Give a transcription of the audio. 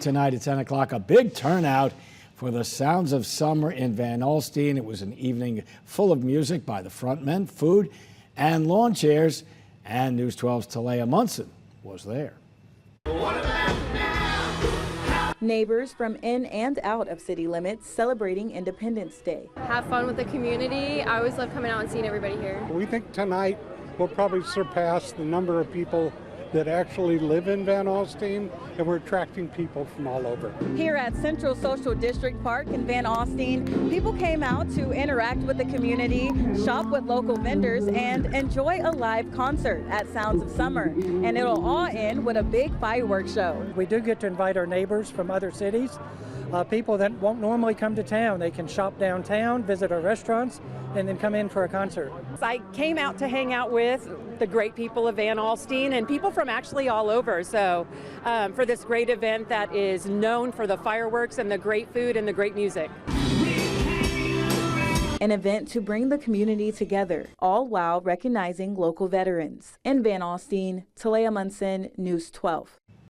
Tonight at 10 o'clock, a big turnout for the Sounds of Summer in Van Alstyne. It was an evening full of music by the frontmen, food, and lawn chairs. And News 12's Talia Munson was there. Neighbors from in and out of city limits celebrating Independence Day. Have fun with the community. I always love coming out and seeing everybody here. We think tonight will probably surpass the number of people that actually live in Van Alstyne, and we're attracting people from all over. Here at Central Social District Park in Van Alstyne, people came out to interact with the community, shop with local vendors, and enjoy a live concert at Sounds of Summer. And it'll all end with a big fireworks show. We do get to invite our neighbors from other cities, people that won't normally come to town. They can shop downtown, visit our restaurants, and then come in for a concert. I came out to hang out with the great people of Van Alstyne and people from actually all over. So for this great event that is known for the fireworks and the great food and the great music. An event to bring the community together, all while recognizing local veterans. In Van Alstyne, Talia Munson, News 12.